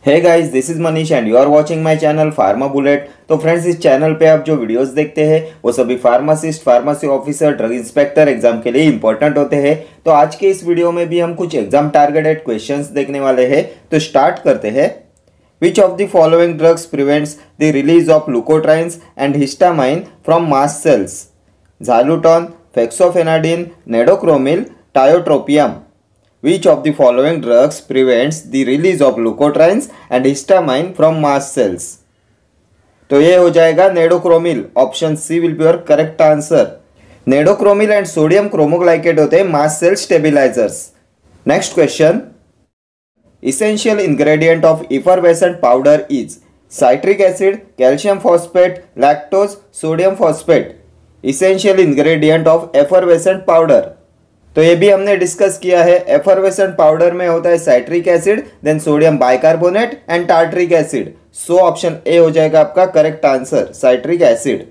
Hey guys, this is Manish and you are watching my channel Pharma Bullet. तो friends, इस channel पे आप जो वीडियोस देखते हैं वो सभी pharmacist, pharmacy officer, drug inspector exam के लिए इंपॉर्टेंट होते हैं। तो आज के इस वीडियो में भी हम कुछ एग्जाम टारगेटेड क्वेश्चंस देखने वाले हैं। तो स्टार्ट करते हैं। Which of the following drugs prevents the release of leukotrienes and histamine from mast cells? Zileuton, fexofenadine, nedocromil, tiotropium. Which of the following drugs prevents the release of leukotrienes and histamine from mast cells? तो ये हो जाएगा nedocromil. Option C will be your correct answer. Nedocromil and sodium cromoglycate होते हैं mast cell stabilisers. Next question. Essential ingredient of effervescent powder is citric acid, calcium phosphate, lactose, sodium phosphate. Essential ingredient of effervescent powder, तो ये भी हमने discuss किया है। Effervescent powder में होता है citric acid, then sodium bicarbonate and tartaric acid. So option A हो जाएगा आपका correct answer, citric acid.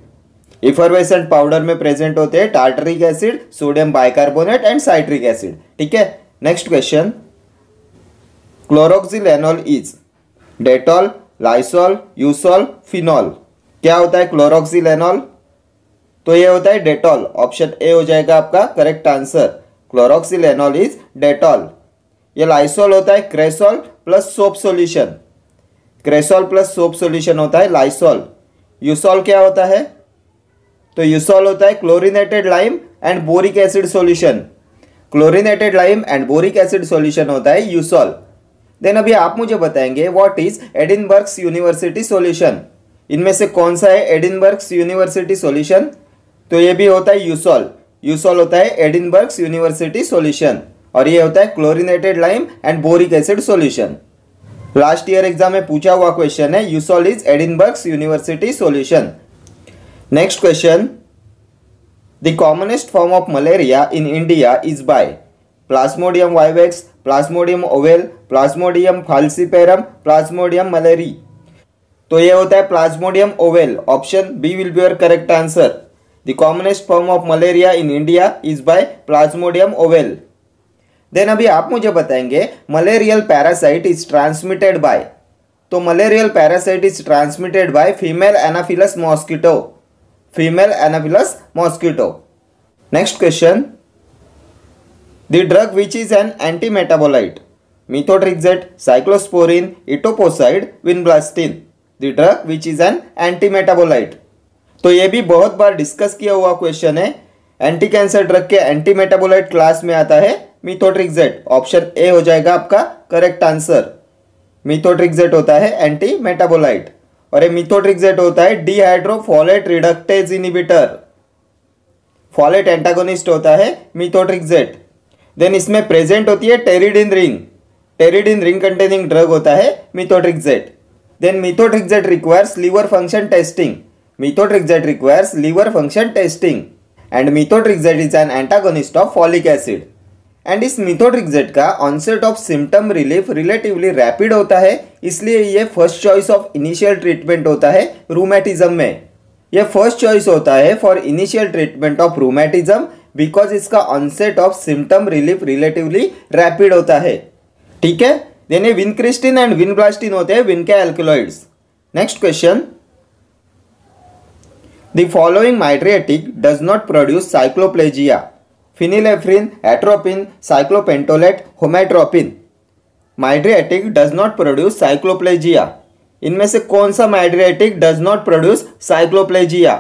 Effervescent powder में प्रेजेंट होते हैं tartaric acid, sodium bicarbonate and citric acid. ठीक है, next question. Chloroxylenol is Dettol, Lysol, Eusol, phenol. क्या होता है क्लोरोक्सिलेनॉल? तो ये होता है डेटॉल। ऑप्शन ए हो जाएगा आपका correct answer. Chloroxylenol is Dettol. ये लाइसॉल होता है cresol plus soap solution. Cresol plus soap solution होता है लाइसॉल। यूसॉल क्या होता है? तो यूसॉल होता है chlorinated lime and boric acid solution. Chlorinated lime and boric acid solution होता है यूसॉल। देन अभी आप मुझे बताएंगे what is Edinburgh's university solution. इनमें से कौन सा है एडिनबर्ग्स यूनिवर्सिटी सॉल्यूशन? तो ये भी होता है यूसॉल। यूसॉल होता है एडिनबर्ग्स यूनिवर्सिटी सॉल्यूशन और ये होता है chlorinated lime and boric acid solution. Last year exam में पूछा हुआ क्वेश्चन है, Eusol is Edinburgh's university solution. Next question. The commonest form of malaria in India is by plasmodium vivax, plasmodium ovale, plasmodium falciparum, plasmodium malariae. तो ये होता है plasmodium ovale. Option B will be your correct answer. The commonest form of malaria in India is by Plasmodium ovale. Then अभी आप मुझे बताएंगे malarial parasite is transmitted by, तो malarial parasite is transmitted by female Anopheles mosquito. Female Anopheles mosquito. Next question. The drug which is an antimetabolite: methotrexate, cyclosporine, etoposide, vinblastine. The drug which is an antimetabolite. तो ये भी बहुत बार discuss किया हुआ question है। Anti cancer drug के anti metabolite class में आता है मीथोट्रिक्सेट। ऑप्शन ए हो जाएगा आपका करेक्ट आंसर। मीथोट्रिक्सेट होता है एंटी मेटाबोलाइट और ये मीथोट्रिक्सेट होता है dihydrofolate reductase inhibitor. Folate antagonist होता है मीथोट्रिक्सेट। देन इसमें प्रेजेंट होती है pteridine ring. Pteridine ring containing drug होता है methotrexate. Then methotrexate requires liver function testing. Methotrexate requires liver function testing and methotrexate is an antagonist of folic acid. And इस methotrexate का onset of symptom relief relatively rapid होता है, इसलिए ये first choice of initial treatment होता है rheumatism में। ये फर्स्ट चॉइस होता है for initial treatment of rheumatism because इसका onset of symptom relief relatively rapid होता है। ठीक है, देन विनक्रिस्टिन एंड विनब्लास्टिन होते हैं विन के alkaloids. Next question. The following mydriatic does not produce cycloplegia: phenylephrine, atropine, cyclopentolate, homatropine. Mydriatic does not produce cycloplegia. इनमें से कौन सा mydriatic does not produce cycloplegia?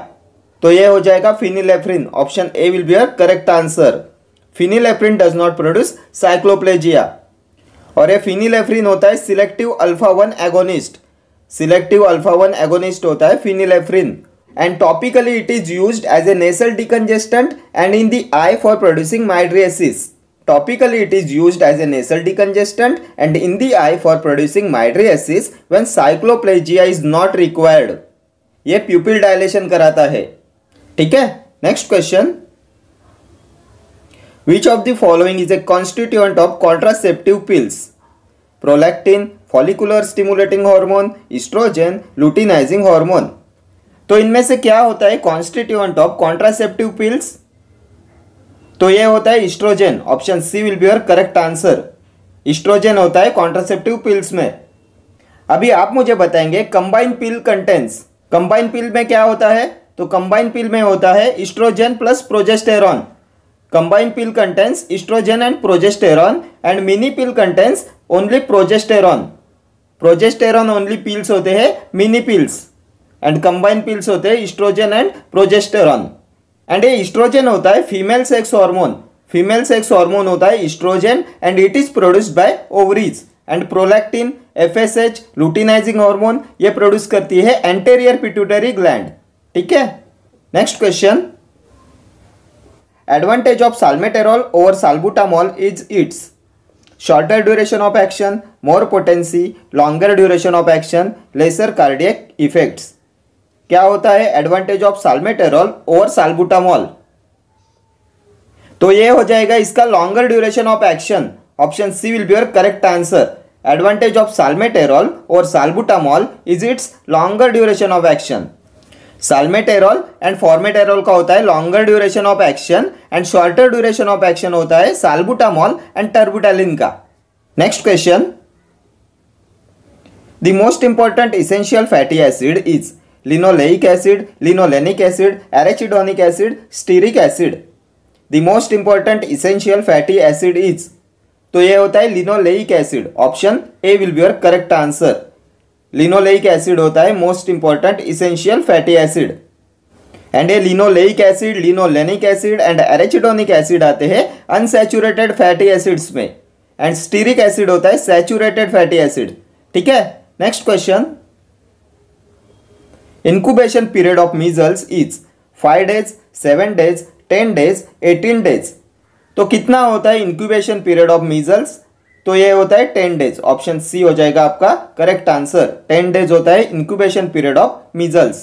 तो ये हो जाएगा phenylephrine. Option A will be your correct answer. phenylephrine does not produce cycloplegia और ये phenylephrine होता है selective alpha 1 agonist. Selective alpha 1 agonist होता है phenylephrine. And topically it is used as a nasal decongestant and in the eye for producing mydriasis. Topically it is used as a nasal decongestant and in the eye for producing mydriasis when cycloplegia is not required. ये pupil dilation कराता है। ठीक है, next question. Which of the following is a constituent of contraceptive pills? Prolactin, follicular stimulating hormone, estrogen, luteinizing hormone. तो इनमें से क्या होता है कॉन्स्टिट्यूएंट ऑफ कॉन्ट्रासेप्टिव पिल्स? तो ये होता है oestrogen. Option C will be your correct answer. Oestrogen होता है कॉन्ट्रासेप्टिव पिल्स में। अभी आप मुझे बताएंगे combine pill contents, combine pill में क्या होता है? तो कंबाइन पिल में होता है oestrogen plus progesterone. Combine pill contents oestrogen and progesterone and mini pill contents only progesterone. Progesterone only pills होते हैं mini pills and combine pills होते हैं इस्ट्रोजन एंड प्रोजेस्टेरॉन। एंड ये इस्ट्रोजन होता है female sex hormone, female sex hormone होता है oestrogen and it is produced by ovaries. And prolactin, FSH, luteinising hormone ये प्रोड्यूस करती है एंटेरियर पिट्यूटरी ग्लैंड। ठीक है, next question, advantage of salmeterol over salbutamol is its shorter duration of action, more potency, longer duration of action, lesser cardiac effects. क्या होता है advantage of salmeterol over salbutamol? तो ये हो जाएगा इसका longer duration of action. Option C will be your correct answer. Advantage of salmeterol और salbutamol is its longer duration of action. Salmeterol and formoterol का होता है longer duration of action and shorter duration of action होता है salbutamol and terbutaline का। Next question, the most important essential fatty acid is linoleic acid, linolenic acid, arachidonic acid, stearic acid. The most important essential fatty acid is, तो ये होता है linoleic acid. Option A will be your correct answer. Linoleic acid होता है most important essential fatty acid. And ये linoleic acid, linolenic acid and arachidonic acid आते हैं unsaturated fatty acids में एंड स्टीरिक एसिड होता है सैचुरेटेड फैटी एसिड। ठीक है, next question, incubation period of measles is 5 days, 7 days, 10 days, 18 days। तो कितना होता है इंक्यूबेशन पीरियड ऑफ मीजल्स? तो ये होता है 10 days। ऑप्शन सी हो जाएगा आपका करेक्ट आंसर। 10 days होता है incubation period of measles.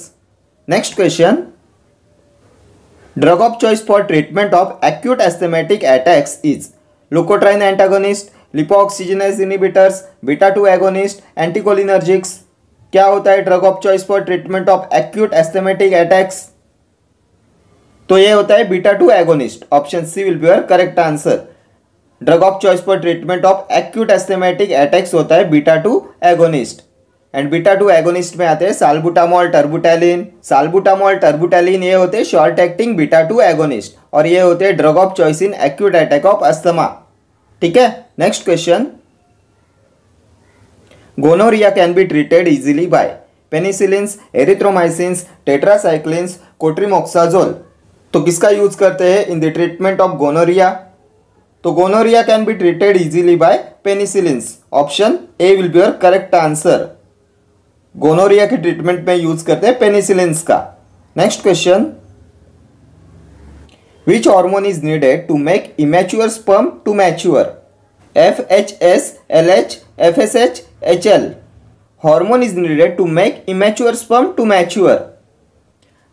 Next question, drug of choice for treatment of acute asthmatic attacks is leukotriene antagonist, lipoxygenase inhibitors, beta two agonist, anticholinergics. क्या होता है drug of choice for treatment of acute asthmatic attacks? तो ये होता है beta two agonist. Option C will be your correct answer. Drug of choice for treatment of acute asthmatic attacks होता है beta two agonist. And beta two agonist में आते हैं साल्बुटामॉल, टर्बुटैलिन। साल्बुटामॉल, टर्बुटैलिन ये होते हैं शॉर्ट एक्टिंग बीटा-2 एगोनिस्ट और ये होते हैं drug of choice in acute attack of asthma. ठीक है, next question, gonorrhoea can be treated easily by penicillins, erythromycins, tetracyclines, cotrimoxazole. तो किसका यूज करते हैं in the treatment of gonorrhoea? तो gonorrhoea can be treated easily by penicillins. Option A will be your correct answer. Gonorrhoea के treatment में use करते हैं penicillins का। Next question, which hormone is needed to make immature sperm to mature? FHS, LH, FSH, HL। Hormone is needed to make immature sperm to mature.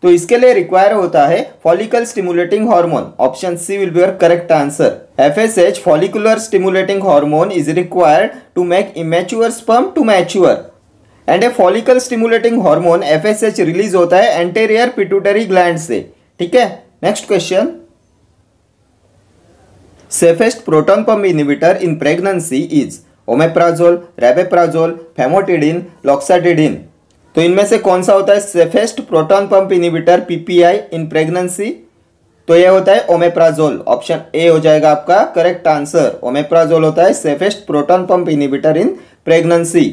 तो इसके लिए require होता है follicle stimulating hormone. Option C will be your correct answer. FSH, follicular stimulating hormone, is required to make immature sperm to mature. And a follicle stimulating hormone FSH release होता है anterior pituitary gland से। ठीक है, next question, safest proton pump inhibitor in pregnancy is omeprazole, rabeprazole, famotidine, लॉक्साटिडिन। तो इनमें से कौन सा होता है safest proton pump inhibitor PPI in pregnancy? तो यह होता है ओमेप्राजोल। ऑप्शन ए हो जाएगा आपका करेक्ट आंसर। ओमेप्राजोल होता है safest proton pump inhibitor in pregnancy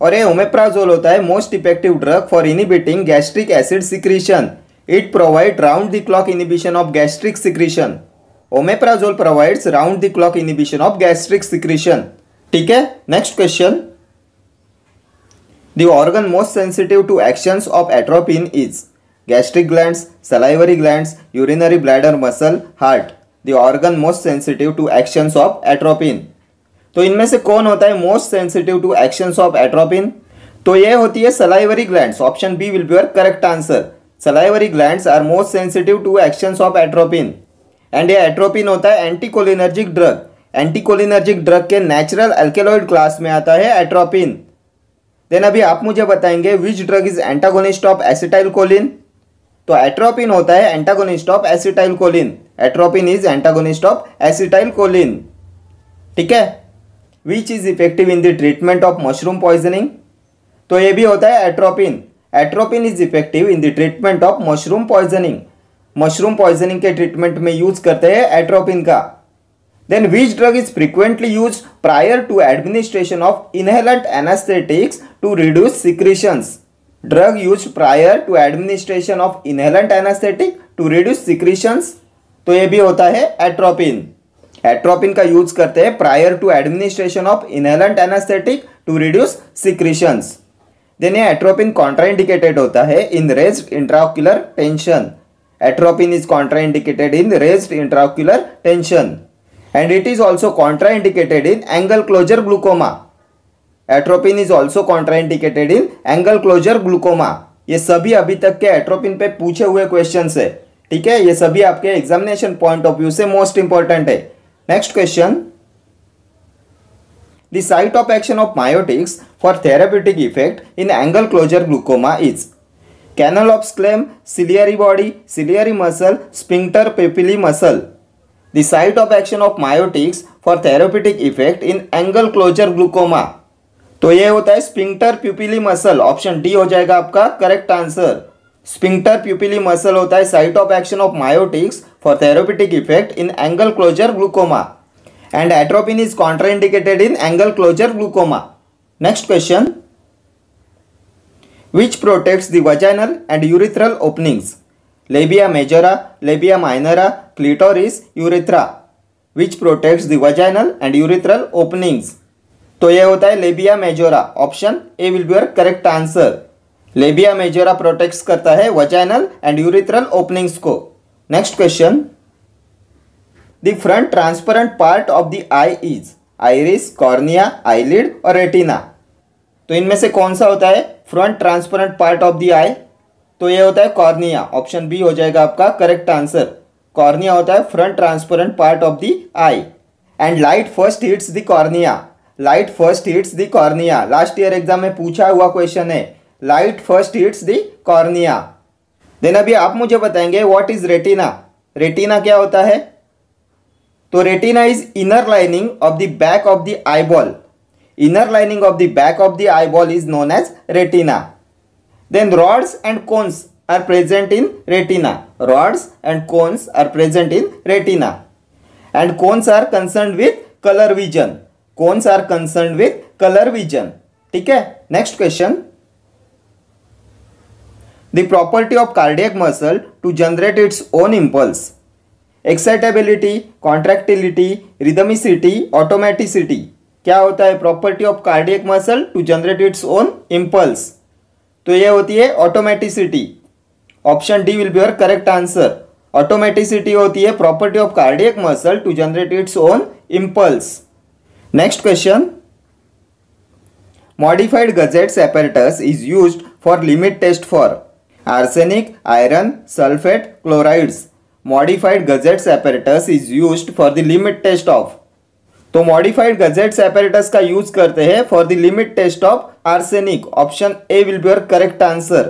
और ये ओमेप्राजोल होता है most effective drug for inhibiting gastric acid secretion. It provide round the clock inhibition of gastric secretion. Omeprazole provides round the clock inhibition of gastric secretion. ठीक है, next question, the organ most sensitive to actions of atropine is gastric glands, salivary glands, urinary bladder muscle, heart। the organ most sensitive to actions of atropine। तो इनमें से कौन होता है most sensitive to actions of atropine? तो ये होती है salivary glands. Option B will be your correct answer. Salivary glands are most sensitive to actions of atropine and ये एट्रोपिन होता है एंटीकोलिनर्जिक ड्रग। एंटीकोलिनर्जिक ड्रग के नेचुरल अल्केलॉइड क्लास में आता है एट्रोपिन। देन अभी आप मुझे बताएंगे which drug is antagonist of acetylcholine? तो एट्रोपिन होता है antagonist of acetylcholine. Atropine is antagonist of acetylcholine. ठीक है, which is effective in the treatment of mushroom poisoning? तो ये भी होता है atropine. Atropine is effective in the treatment of mushroom poisoning. Mushroom poisoning के treatment में use करते हैं एट्रोपिन का। Then which drug is frequently use prior to administration of inhalant anaesthetics to reduce secretions. Drug use prior to administration of inhalant anaesthetic to reduce secretions, तो ये भी होता है एट्रोपिन। एट्रोपिन का यूज करते हैं prior to administration of inhalant anaesthetic to reduce secretions. Then ये atropine contraindicated होता है in raised intraocular tension. Atropine is contraindicated in raised intraocular tension and it is also contraindicated in angle closure glaucoma. Atropine is also contraindicated in angle closure glaucoma. ये सभी अभी तक के atropine पे पूछे हुए क्वेश्चंस है, ठीक है। ये सभी आपके एग्जामिनेशन पॉइंट ऑफ व्यू से मोस्ट इंपॉर्टेंट है। Next question, the site of action of miotics for therapeutic effect in angle closure glaucoma is canal of Schlemm, ciliary body, ciliary muscle, sphincter pupillae muscle. The site of action of myotics for therapeutic effect in angle closure glaucoma, तो ये होता है sphincter pupillae muscle. Option D हो जाएगा आपका correct answer. Sphincter pupillae muscle होता है site of action of miotics for therapeutic effect in angle closure glaucoma and atropine is contraindicated in angle closure glaucoma. Next question, which protects the vaginal and urethral openings? Labia majora, labia minora, clitoris, urethra. Which protects the vaginal and urethral openings? तो ये होता है labia majora. Option A will be your correct answer. labia majora protects करता है vaginal and urethral openings को। Next question, the front transparent part of the eye is iris, cornea, eyelid और retina। तो इनमें से कौन सा होता है front transparent part of the eye? तो ये होता है कॉर्निया। ऑप्शन बी हो जाएगा आपका करेक्ट आंसर। कॉर्निया होता है front transparent part of the eye. And light first hits the cornea. Light first hits the cornea, last year exam में पूछा हुआ क्वेश्चन है। Light first hits the cornea. Then अभी आप मुझे बताएंगे व्हाट इज रेटिना। रेटिना क्या होता है? तो retina is inner lining of the back of the eyeball. Inner lining of the back of the eyeball is known as retina. Then rods and cones are present in retina. Rods and cones are present in retina. And cones are concerned with color vision. Cones are concerned with color vision. ठीक है। Next question. The property of cardiac muscle to generate its own impulse. Excitability, contractility, rhythmicity, automaticity. क्या होता है property of cardiac muscle to generate its own impulse? तो ये होती है automaticity. Option D will be your correct answer. Automaticity होती है property of cardiac muscle to generate its own impulse. Next question, modified Gutzeit apparatus is used for limit test for arsenic, iron, sulfate, chlorides. Modified Gazette's apparatus is used for the limit test of, तो modified Gutzeit apparatus का use करते हैं for the limit test of arsenic. Option A will be your correct answer.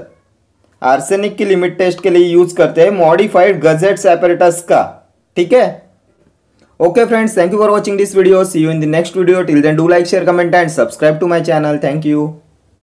Arsenic की limit test के लिए use करते हैं modified Gutzeit apparatus का, ठीक है। Okay friends, thank you for watching this video. See you in the next video. Till then do like, share, comment and subscribe to my channel. Thank you.